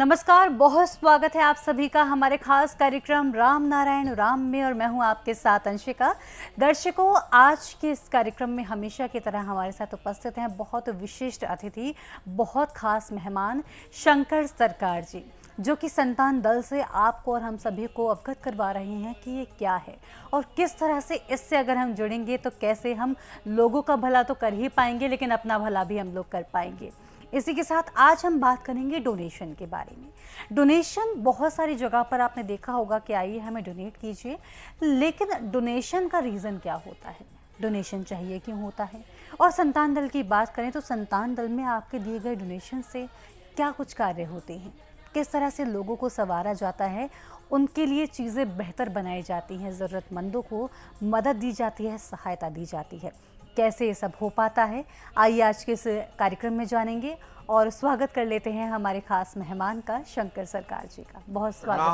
नमस्कार, बहुत स्वागत है आप सभी का हमारे खास कार्यक्रम राम नारायण राम में और मैं हूं आपके साथ अंशिका। दर्शकों, आज के इस कार्यक्रम में हमेशा की तरह हमारे साथ उपस्थित हैं बहुत विशिष्ट अतिथि, बहुत खास मेहमान शंकर सरकार जी, जो कि संतान दल से आपको और हम सभी को अवगत करवा रहे हैं कि ये क्या है और किस तरह से इससे अगर हम जुड़ेंगे तो कैसे हम लोगों का भला तो कर ही पाएंगे, लेकिन अपना भला भी हम लोग कर पाएंगे। इसी के साथ आज हम बात करेंगे डोनेशन के बारे में। डोनेशन बहुत सारी जगह पर आपने देखा होगा कि आइए हमें डोनेट कीजिए, लेकिन डोनेशन का रीज़न क्या होता है, डोनेशन चाहिए क्यों होता है। और संतान दल की बात करें तो संतान दल में आपके दिए गए डोनेशन से क्या कुछ कार्य होते हैं, किस तरह से लोगों को संवारा जाता है, उनके लिए चीज़ें बेहतर बनाई जाती हैं, ज़रूरतमंदों को मदद दी जाती है, सहायता दी जाती है, कैसे ये सब हो पाता है। आइए आज के इस कार्यक्रम में जानेंगे और स्वागत कर लेते हैं हमारे खास मेहमान का, शंकर सरकार जी का। बहुत स्वागत है।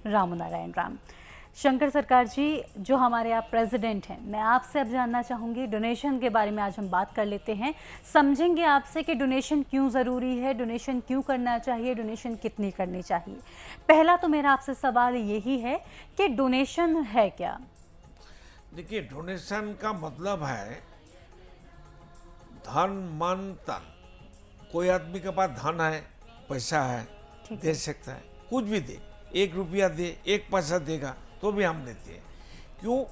राम नारायण राम। शंकर सरकार जी, जो हमारे आप प्रेसिडेंट हैं, मैं आपसे अब जानना चाहूँगी डोनेशन के बारे में। आज हम बात कर लेते हैं, समझेंगे आपसे कि डोनेशन क्यों ज़रूरी है, डोनेशन क्यों करना चाहिए, डोनेशन कितनी करनी चाहिए। पहला तो मेरा आपसे सवाल यही है कि डोनेशन है क्या। देखिए, डोनेशन का मतलब है धन मन तन। कोई आदमी के पास धन है, पैसा है, दे सकता है, कुछ भी दे, 1 रुपया दे, 1 पैसा देगा तो भी हम देते हैं। क्यों?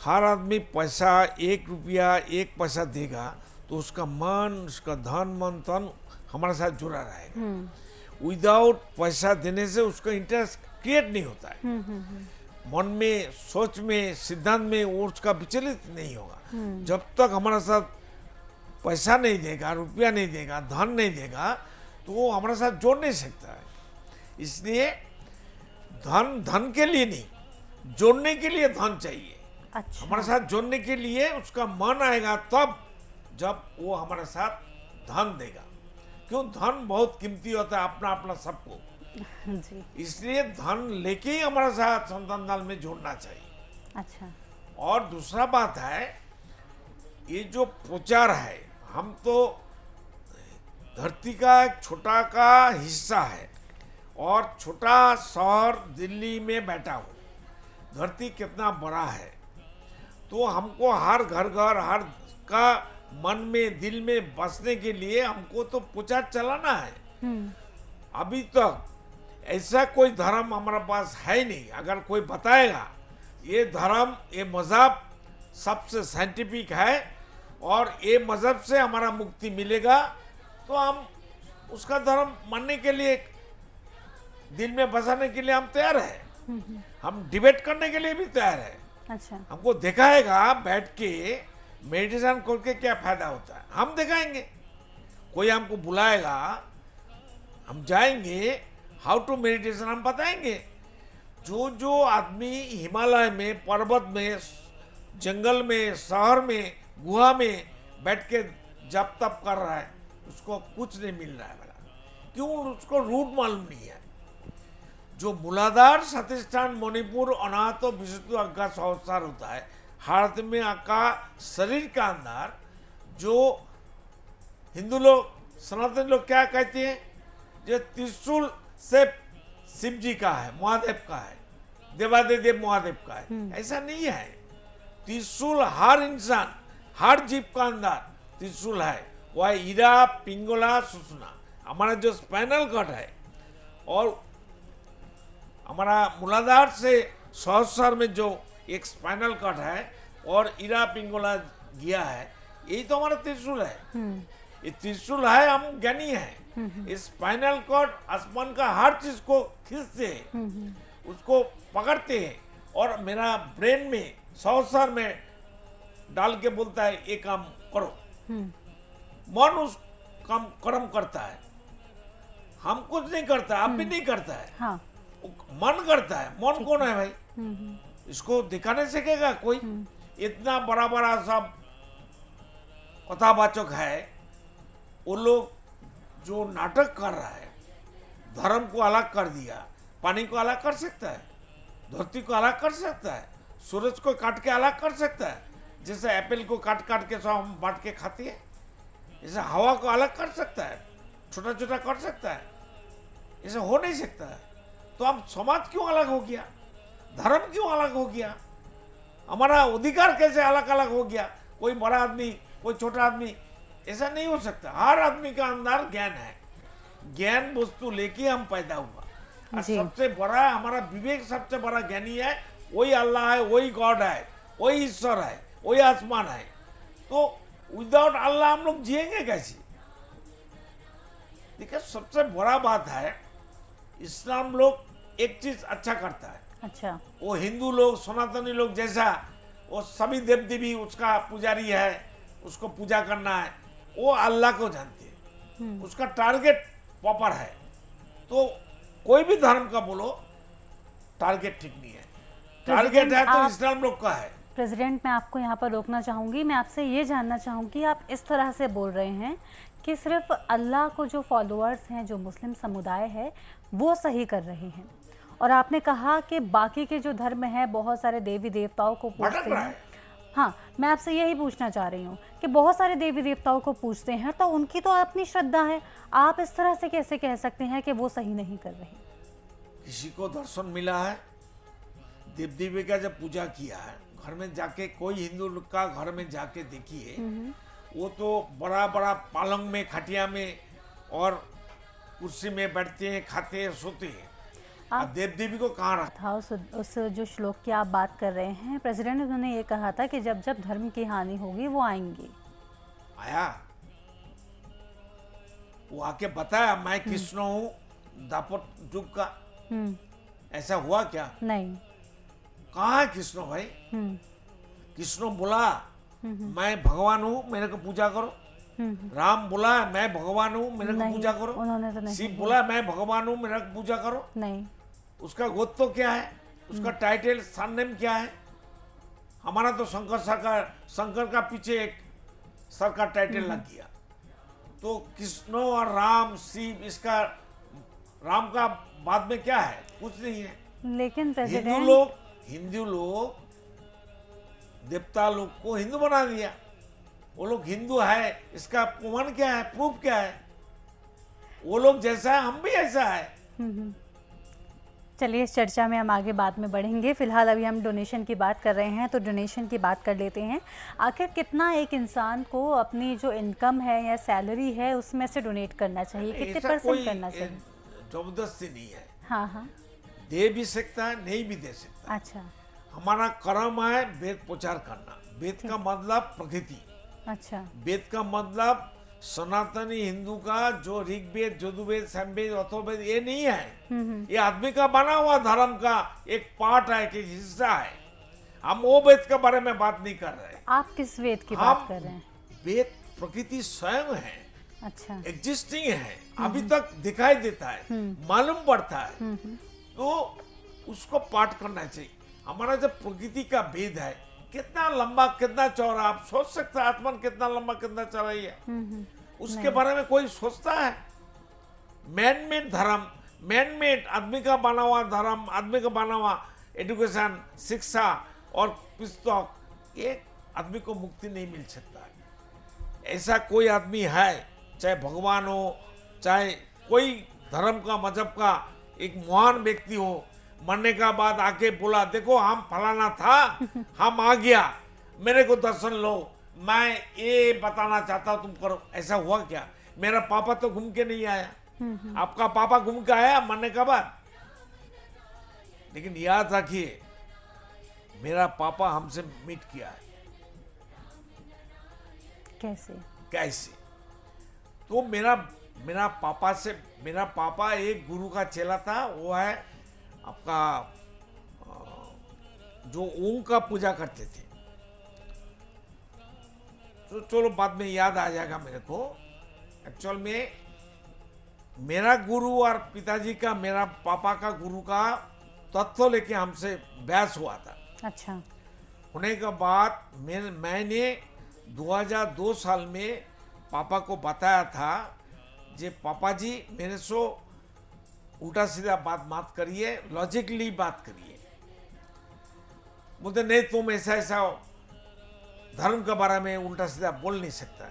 हर आदमी पैसा 1 रुपया 1 पैसा देगा तो उसका मन, उसका धन मन तन हमारे साथ जुड़ा रहेगा। विदाउट पैसा देने से उसका इंटरेस्ट क्रिएट नहीं होता है। मन में, सोच में, सिद्धांत में वो उसका विचलित नहीं होगा। जब तक हमारे साथ पैसा नहीं देगा, रुपया नहीं देगा, धन नहीं देगा, तो वो हमारे साथ जोड़ नहीं सकता है। इसलिए धन के लिए नहीं, जोड़ने के लिए धन चाहिए। अच्छा। हमारे साथ जोड़ने के लिए उसका मन आएगा तब, जब वो हमारे साथ धन देगा। क्यों? धन बहुत कीमती होता है अपना अपना सबको जी। इसलिए धन लेके ही हमारे साथ संतान दल में जोड़ना चाहिए। अच्छा। और दूसरा बात है, ये जो प्रचार है, हम तो धरती का एक छोटा का हिस्सा है और छोटा शहर दिल्ली में बैठा हूँ। धरती कितना बड़ा है, तो हमको हर घर घर, हर का मन में, दिल में बसने के लिए हमको तो प्रचार चलाना है। अभी तक ऐसा कोई धर्म हमारे पास है नहीं। अगर कोई बताएगा ये धर्म, ये मजहब सबसे साइंटिफिक है और ये मजहब से हमारा मुक्ति मिलेगा, तो हम उसका धर्म मानने के लिए, दिल में बसाने के लिए हम तैयार है। हम डिबेट करने के लिए भी तैयार है। अच्छा। हमको दिखाएगा बैठ के मेडिटेशन करके क्या फायदा होता है, हम दिखाएंगे। कोई हमको बुलाएगा, हम जाएंगे, हाउ टू मेडिटेशन हम बताएंगे। जो आदमी हिमालय में, पर्वत में, जंगल में, शहर में, गुहा में बैठ के जप तप कर रहा है, उसको कुछ नहीं मिल रहा है बड़ा। क्यों? उसको रूट मालूम नहीं है। जो मूलाधार, सतिष्ठान, मणिपुर, अनाहत विशुद्धि अग्गा सहस्रार होता है, हाथ में आका शरीर का अंदर, जो हिंदू लोग, सनातन लोग क्या कहते हैं, जो त्रिशूल से शिव जी का है, महादेव का है, देवादिदेव महादेव का है, ऐसा नहीं है। त्रिशूल हर इंसान, हर जीव का अंदर त्रिशूल है। वह हीरा, पिंगला, सुसना, हमारा जो स्पाइनल कट है और हमारा मूलाधार से सहस्रार में जो एक स्पाइनल कट है और हीरा पिंगला गया है, यही तो हमारा त्रिशूल है। ये त्रिशूल है, हम ज्ञानी हैं। इस स्पाइनल कॉर्ड आसमान का हर चीज को खींचते हैं, उसको पकड़ते हैं और मेरा ब्रेन में, सहस्रार में डाल के बोलता है ये काम करो। मन उस काम कर्म करता है, हम कुछ नहीं करता, आप भी नहीं करता है। हाँ। मन करता है। मन कौन है भाई? इसको दिखाने सकेगा कोई? इतना बड़ा बड़ा सब कथावाचक है, वो लोग जो नाटक कर रहा है, धर्म को अलग कर दिया, पानी को अलग कर सकता है, धरती को अलग कर सकता है, सूरज को काट के अलग कर सकता है। जैसे एप्पल को काट काट के सब हम बांट के खाते हैं, जैसे हवा को अलग कर सकता है, छोटा छोटा कर सकता है, ऐसा हो नहीं सकता है। तो अब समाज क्यों अलग हो गया, धर्म क्यों अलग हो गया, हमारा अधिकार कैसे अलग अलग हो गया, कोई बड़ा आदमी कोई छोटा आदमी, ऐसा नहीं हो सकता। हर आदमी का अंदर ज्ञान है, ज्ञान वस्तु लेके हम पैदा हुआ। और जी। सबसे बड़ा हमारा विवेक, सबसे बड़ा ज्ञानी है, वही अल्लाह है, वही गॉड है, वही ईश्वर है, वही आसमान है। तो विदाउट अल्लाह हम लोग जिएंगे कैसे? देखिए सबसे बड़ा बात है, इस्लाम लोग एक चीज अच्छा करता है, अच्छा। वो हिंदू लोग सनातनी लोग जैसा वो सभी देव देवी उसका पुजारी है, उसको पूजा करना है, वो अल्लाह को जानते हैं, उसका टारगेट प्रॉपर है। तो कोई भी धर्म का बोलो टारगेट ठीक नहीं है, टारगेट है तो आप- इस्लाम लोग का है। प्रेसिडेंट, मैं आपको यहाँ पर रोकना चाहूँगी। मैं आपसे ये जानना चाहूँगी, आप इस तरह से बोल रहे हैं कि सिर्फ अल्लाह को जो फॉलोअर्स हैं, जो मुस्लिम समुदाय है, वो सही कर रहे हैं, और आपने कहा कि बाकी के जो धर्म हैं बहुत सारे देवी देवताओं को भटक पूजते रहा हैं। है। हाँ, मैं आपसे यही पूछना चाह रही हूँ कि बहुत सारे देवी देवताओं को पूजते हैं, तो उनकी तो अपनी श्रद्धा है, आप इस तरह से कैसे कह सकते हैं कि वो सही नहीं कर रहे? किसी को दर्शन मिला है, देव देवी का जब पूजा किया है, घर में जाके कोई हिंदू लोग का घर में जाके देखिए, वो तो बड़ा बड़ा पालंग में, खटिया में और कुर्सी में बैठते हैं, खाते हैं, सोते हैं। अब देव देवी को कहाँ रखा? था उस जो श्लोक की आप बात कर रहे हैं, प्रेसिडेंट उन्होंने ये कहा था कि जब जब धर्म की हानि होगी वो आएंगे। आया, वो आके बताया मैं कृष्ण हूँ दापट युग का, ऐसा हुआ क्या? नहीं। कहाँ है कृष्ण भाई? कृष्ण बोला मैं भगवान हूँ, मेरे को पूजा करो। राम बोला मैं भगवान हूँ, मेरे को नहीं, पूजा करो। उन्होंने तो नहीं शिव बोला मैं भगवान हूँ, मेरे को पूजा करो। नहीं। उसका गोत्र तो क्या है, उसका टाइटल सरनेम क्या है? हमारा तो शंकर का पीछे एक सर का टाइटल लग गया। तो कृष्ण और राम शिव, इसका राम का बाद में क्या है? कुछ नहीं है। लेकिन प्रेसिडेंट, हिंदू लोग देवता लोग को हिंदू बना दिया, वो लोग हिंदू है, इसका प्रमाण क्या है, प्रूफ क्या है? वो लोग जैसा है हम भी ऐसा है। चलिए इस चर्चा में हम आगे बाद में बढ़ेंगे। फिलहाल अभी हम डोनेशन की बात कर रहे हैं, तो डोनेशन की बात कर लेते हैं। आखिर कितना एक इंसान को अपनी जो इनकम है या सैलरी है उसमें से डोनेट करना चाहिए, कितने ऐसा परसेंट कोई करना चाहिए? जबरदस्ती नहीं है, हाँ हाँ। दे भी सकता है, नहीं भी दे सकता। अच्छा हमारा कर्म है वेद प्रचार करना। वेद का मतलब प्रकृति, अच्छा। वेद का मतलब सनातनी हिंदू का जो ऋग्वेद, यजुर्वेद, सामवेद, अथर्ववेद, ये नहीं है। ये आदमी का बना हुआ धर्म का एक पार्ट है, कि हिस्सा है। हम वो वेद के बारे में बात नहीं कर रहे। आप किस वेद की बात कर रहे हैं? वेद प्रकृति स्वयं है, अच्छा। एग्जिस्टिंग है, अभी तक दिखाई देता है, मालूम पड़ता है, तो उसको पाठ करना चाहिए। हमारा जब प्रकृति का भेद है, कितना लंबा कितना चौड़ा, आप सोच सकते हैं आसमान कितना लंबा कितना चौड़ा ही है, उसके बारे में कोई सोचता है? मैन मेड धर्म, मैन मेड आदमी का बना हुआ धर्म, आदमी का बना हुआ एजुकेशन, शिक्षा और पुस्तक, ये आदमी को मुक्ति नहीं मिल सकता है। ऐसा कोई आदमी है, चाहे भगवान हो, चाहे कोई धर्म का, मजहब का एक महान व्यक्ति हो, मरने का बाद आके बोला देखो हम फलाना था, हम आ गया, मेरे को दर्शन लो, मैं ये बताना चाहता हूँ तुम करो। ऐसा हुआ क्या? मेरा पापा तो घूम के नहीं आया, आपका पापा घूम के आया मरने का बाद? लेकिन याद रखिए, मेरा पापा हमसे मीट किया है। कैसे? कैसे? तो मेरा पापा से, मेरा पापा एक गुरु का चेला था, वो है आपका जो ओम का पूजा करते थे। तो चलो बाद में याद आ जाएगा मेरे को। एक्चुअल में मेरा गुरु और पिताजी का, मेरा पापा का गुरु का तत्व लेके हमसे बहस हुआ था। अच्छा। होने के बाद मैंने 2002 साल में पापा को बताया था, जे पापा जी मेरे से उल्टा सीधा बात मत करिए, लॉजिकली बात करिए। बोलते नहीं, तुम ऐसा ऐसा धर्म के बारे में उल्टा सीधा बोल नहीं सकता।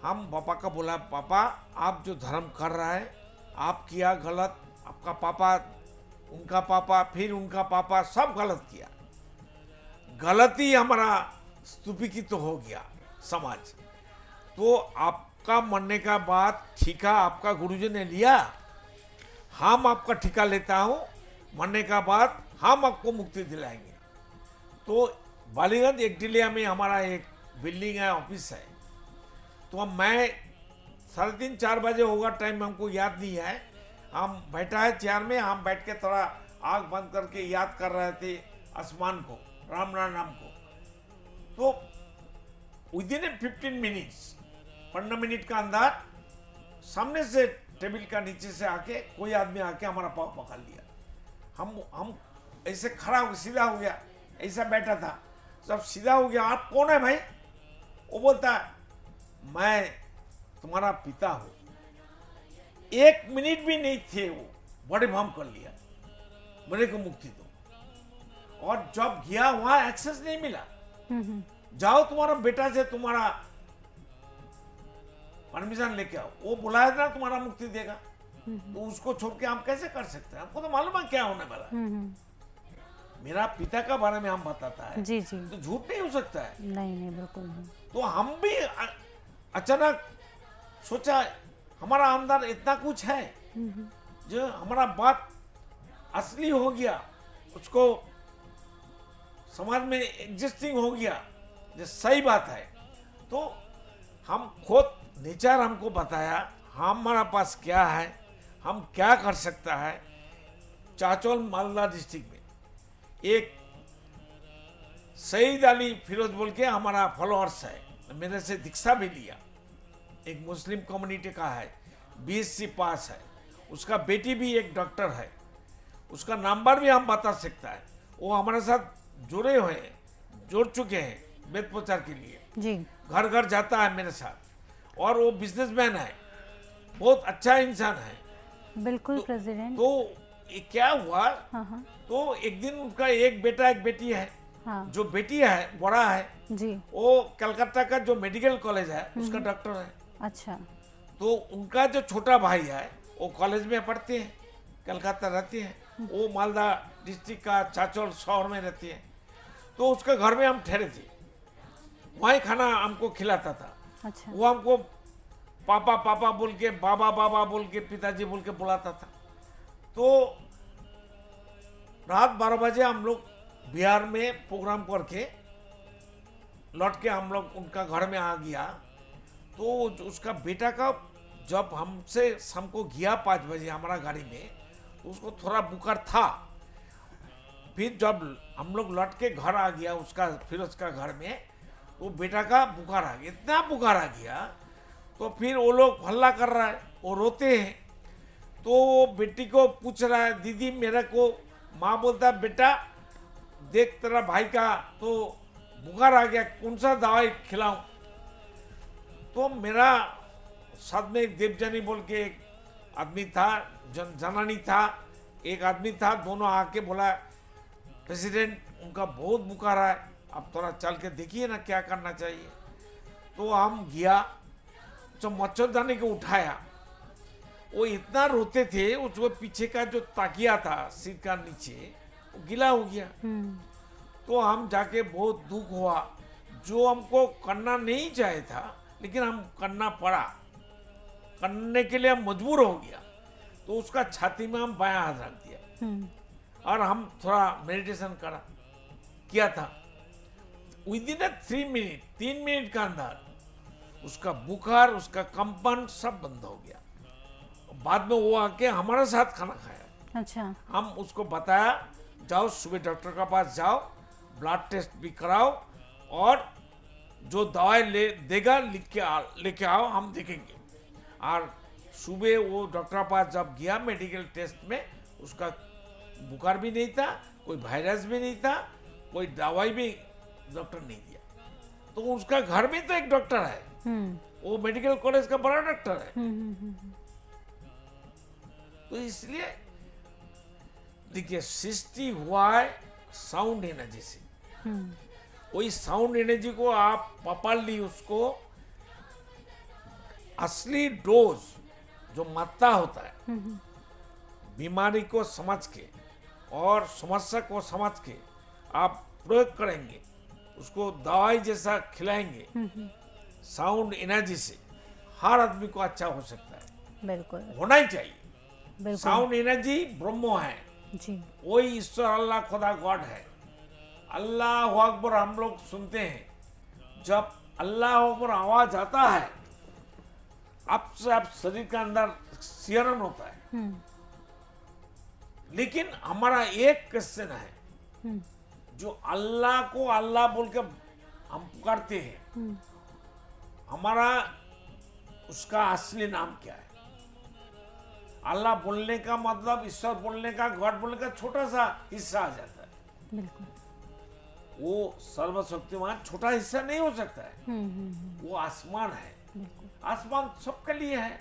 हम पापा का बोला, पापा आप जो धर्म कर रहा है आप किया गलत, आपका पापा, उनका पापा, फिर उनका पापा, सब गलत किया, गलती हमारा स्तूपीकृत तो हो गया समाज। तो आपका मरने का बाद ठिका आपका गुरुजी ने लिया, हम आपका ठिका लेता हूँ, मरने का बाद हम आपको मुक्ति दिलाएंगे। तो बालीगंज एकडिलिया में हमारा एक बिल्डिंग है, ऑफिस है। तो मैं 3:30-4 बजे होगा टाइम, हमको याद नहीं है। हम बैठा है चेयर में, हम बैठ के थोड़ा आँख बंद करके याद कर रहे थे आसमान को, राम नाम को। तो विदिन 15 मिनट्स, 15 मिनट का अंदर सामने से टेबल का नीचे से आके कोई आदमी आके हमारा पाँव पकड़ लिया। हम ऐसे खड़ा हो, सीधा हो गया, ऐसा बैठा था, सब सीधा हो गया। आप कौन है भाई? वो बोलता है मैं तुम्हारा पिता हूं। 1 मिनट भी नहीं थे वो, बड़े भम कर लिया, मेरे को मुक्ति दो। और जब गया वहां एक्सेस नहीं मिला, जाओ तुम्हारा बेटा से तुम्हारा परमिशन लेके आओ, वो बुलाया ना तुम्हारा मुक्ति देगा। तो उसको छोड़ के हम कैसे कर सकते हैं? हमको तो मालूम है क्या होने वाला है। मेरा पिता का बारे में हम बताता है, जी जी, तो झूठ नहीं हो सकता है। नहीं नहीं बिल्कुल नहीं। तो हम भी अचानक सोचा हमारा अंदर इतना कुछ है जो हमारा बात असली हो गया, उसको समाज में एग्जिस्टिंग हो गया, जो सही बात है। तो हम खुद नेचर हमको बताया हमारा पास क्या है, हम क्या कर सकता है। चाचौल मालदा डिस्ट्रिक्ट में एक सईद अली फिरोज बोल के हमारा फॉलोअर्स है, मेरे से दीक्षा भी लिया, एक मुस्लिम कम्युनिटी का है, BSc पास है, उसका बेटी भी एक डॉक्टर है, उसका नंबर भी हम बता सकता है। वो हमारे साथ जुड़े हुए हैं, जुड़ चुके हैं वेद प्रचार के लिए, जी, घर घर जाता है मेरे साथ, और वो बिजनेसमैन है, बहुत अच्छा इंसान है। बिल्कुल प्रेसिडेंट। तो ये क्या हुआ, हाँ, तो एक दिन उनका एक बेटा एक बेटी है। हाँ, जो बेटी है बड़ा है, जी, वो कलकत्ता का जो मेडिकल कॉलेज है उसका डॉक्टर है। अच्छा, तो उनका जो छोटा भाई है वो कॉलेज में पढ़ते हैं, कलकत्ता रहते हैं, वो मालदा डिस्ट्रिक्ट का चाचौल शहर में रहती है। तो उसके घर में हम ठहरे थे, वहीं खाना हमको खिलाता था। अच्छा, वो हमको पापा पापा बोल के, बाबा बाबा बोल के, पिताजी बोल के बुलाता था। तो रात 12 बजे हम लोग बिहार में प्रोग्राम करके लौट के हम लोग उनका घर में आ गया। तो उसका बेटा का जब हमसे शाम को गया 5 बजे हमारा गाड़ी में, तो उसको थोड़ा बुखार था। फिर जब हम लोग लौट के घर आ गया उसका, फिर उसका घर में वो बेटा का बुखार आ गया, इतना बुखार आ गया। तो फिर वो लोग हल्ला कर रहा है, वो रोते हैं। तो वो बेटी को पूछ रहा है, दीदी मेरे को, माँ बोलता है बेटा देख तेरा भाई का तो बुखार आ गया, कौन सा दवाई खिलाऊं? तो मेरा साथ में एक देवजानी बोल के एक आदमी था, जनानी था, एक आदमी था, दोनों आके बोला प्रेसिडेंट उनका बहुत बुखार है, आप थोड़ा चल के देखिए ना क्या करना चाहिए। तो हम गया, जो मच्छरदानी को उठाया, वो इतना रोते थे, उसको पीछे का जो ताकिया था सिर का नीचे वो गीला हो गया। तो हम जाके बहुत दुख हुआ, जो हमको करना नहीं चाहे था लेकिन हम करना पड़ा, करने के लिए हम मजबूर हो गया। तो उसका छाती में हम बायां हाथ रख दिया और हम थोड़ा मेडिटेशन किया था। विद इन 3 मिनट का अंदर उसका बुखार, उसका कंपन सब बंद हो गया। बाद में वो आके हमारे साथ खाना खाया। अच्छा, हम उसको बताया जाओ सुबह डॉक्टर के पास जाओ, ब्लड टेस्ट भी कराओ, और जो दवाई देगा लेके आओ, हम देखेंगे। और सुबह वो डॉक्टर के पास जब गया मेडिकल टेस्ट में, उसका बुखार भी नहीं था, कोई वायरस भी नहीं था, कोई दवाई भी डॉक्टर नहीं दिया। तो उसका घर में तो एक डॉक्टर है, वो मेडिकल कॉलेज का बड़ा डॉक्टर है। तो इसलिए देखिए सृष्टि हुआ है साउंड एनर्जी से, वही साउंड एनर्जी को आप पकड़ ली, उसको असली डोज जो मात्रा होता है, बीमारी को समझ के और समस्या को समझ के आप प्रयोग करेंगे, उसको दवाई जैसा खिलाएंगे, साउंड एनर्जी से हर आदमी को अच्छा हो सकता है, बिल्कुल होना ही चाहिए। बिल्कुल साउंड एनर्जी ब्रह्म है, जी वही ईश्वर अल्लाह खुदा गॉड है। अल्लाह अकबर हम लोग सुनते हैं, जब अल्लाह अकबर आवाज आता है अब से आप शरीर के अंदर सिहरन होता है। लेकिन हमारा एक क्वेश्चन है, जो अल्लाह को अल्लाह बोल के हम पुकारते हैं, हमारा उसका असली नाम क्या है? अल्लाह बोलने का मतलब, ईश्वर बोलने का, गॉड बोलने का छोटा सा हिस्सा आ जाता है। बिल्कुल वो सर्वशक्तिमान छोटा हिस्सा नहीं हो सकता है। वो आसमान है, आसमान सबके लिए है,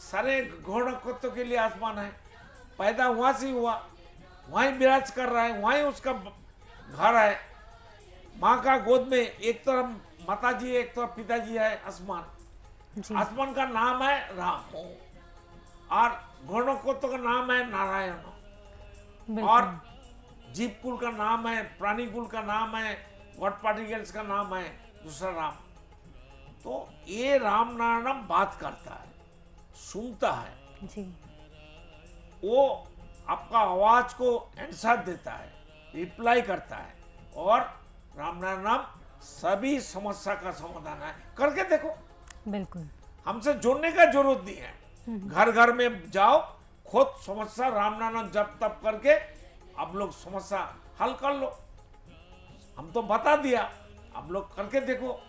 सारे गौणकत्व के लिए आसमान है। पैदा वहां से हुआ, वहीं विराज कर रहा है, वहीं उसका घर है। माँ का गोद में एक तरफ माता जी, एक तरफ पिताजी है। आसमान, जी आसमान का नाम है राम और गौणकत्व का नाम है नारायण बिल्कुल और जीव कुल का नाम है, प्राणी कुल का नाम है, गॉड पार्टिकल्स का नाम है दूसरा राम। तो ये राम नारायण बात करता है, सुनता है, जी वो आपका आवाज को आंसर देता है, रिप्लाई करता है और राम नारायण सभी समस्या का समाधान है। करके देखो, बिल्कुल हमसे जोड़ने का जरूरत नहीं है। घर घर में जाओ, खुद समस्या राम नारायण जप तप करके आप लोग समस्या हल कर लो। हम तो बता दिया, आप लोग करके देखो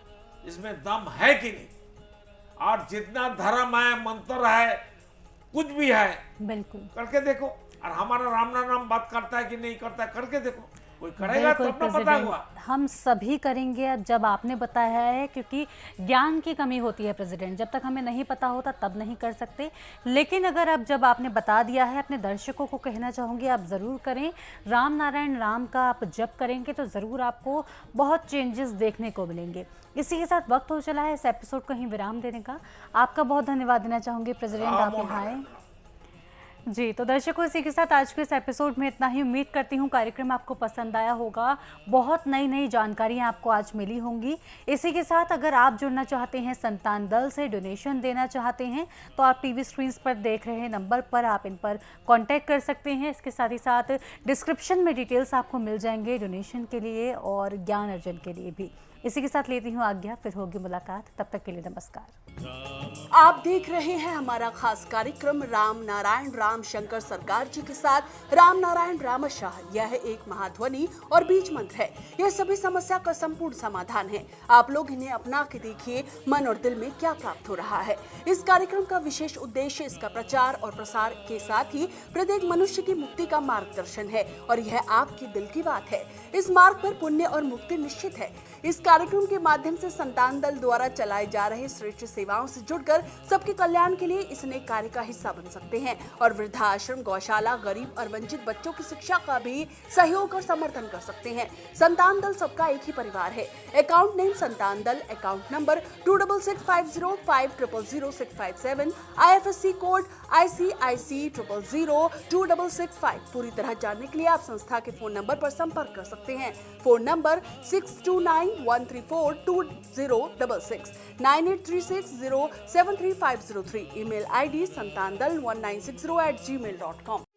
इसमें दम है कि नहीं। और जितना धर्म है, मंत्र है, कुछ भी है, बिल्कुल करके देखो। और हमारा राम नाम बात करता है कि नहीं करता है, करके देखो। कोई करेगा तो बिल्कुल अपना पता हुआ। प्रेसिडेंट, हम सभी करेंगे अब जब आपने बताया है, क्योंकि ज्ञान की कमी होती है प्रेसिडेंट। जब तक हमें नहीं पता होता तब नहीं कर सकते, लेकिन अगर अब जब आपने बता दिया है, अपने दर्शकों को कहना चाहूँगी आप ज़रूर करें। राम नारायण राम का आप जप करेंगे तो ज़रूर आपको बहुत चेंजेस देखने को मिलेंगे। इसी के साथ वक्त हो चला है इस एपिसोड को ही विराम देने का। आपका बहुत धन्यवाद देना चाहूँगी प्रेसिडेंट, आप यहाँ आए। जी, तो दर्शकों इसी के साथ आज के इस एपिसोड में इतना ही। उम्मीद करती हूँ कार्यक्रम आपको पसंद आया होगा, बहुत नई नई जानकारियाँ आपको आज मिली होंगी। इसी के साथ अगर आप जुड़ना चाहते हैं संतान दल से, डोनेशन देना चाहते हैं, तो आप टीवी स्क्रीन पर देख रहे नंबर पर आप इन पर कांटेक्ट कर सकते हैं। इसके साथ ही साथ डिस्क्रिप्शन में डिटेल्स आपको मिल जाएंगे डोनेशन के लिए और ज्ञान अर्जन के लिए भी। इसी के साथ लेती हूँ आज्ञा, फिर होगी मुलाकात, तब तक के लिए नमस्कार। आप देख रहे हैं हमारा खास कार्यक्रम राम नारायण राम शंकर सरकार जी के साथ राम नारायण रामशाह। यह एक महाध्वनि और बीज मंत्र है। यह सभी समस्या का संपूर्ण समाधान है। आप लोग इन्हें अपना के देखिए, मन और दिल में क्या प्राप्त हो रहा है। इस कार्यक्रम का विशेष उद्देश्य इसका प्रचार और प्रसार के साथ ही प्रत्येक मनुष्य की मुक्ति का मार्गदर्शन है और यह आपके दिल की बात है। इस मार्ग पर पुण्य और मुक्ति निश्चित है। इस कार्यक्रम के माध्यम से संतान दल द्वारा चलाए जा रहे श्रेष्ठ सेवाओं से जुड़कर सबके कल्याण के लिए इस नेक कार्य का हिस्सा बन सकते हैं और वृद्धाश्रम, गौशाला, गरीब और वंचित बच्चों की शिक्षा का भी सहयोग और समर्थन कर सकते हैं। संतान दल सबका एक ही परिवार है। अकाउंट नेम संतान दल, account number 266505000657, IFSC code ICIC 000265। पूरी तरह जानने के लिए आप संस्था के फोन नंबर पर संपर्क कर सकते हैं। Phone number 6291342066, 9836073503। Email ID santandal1960@gmail.com।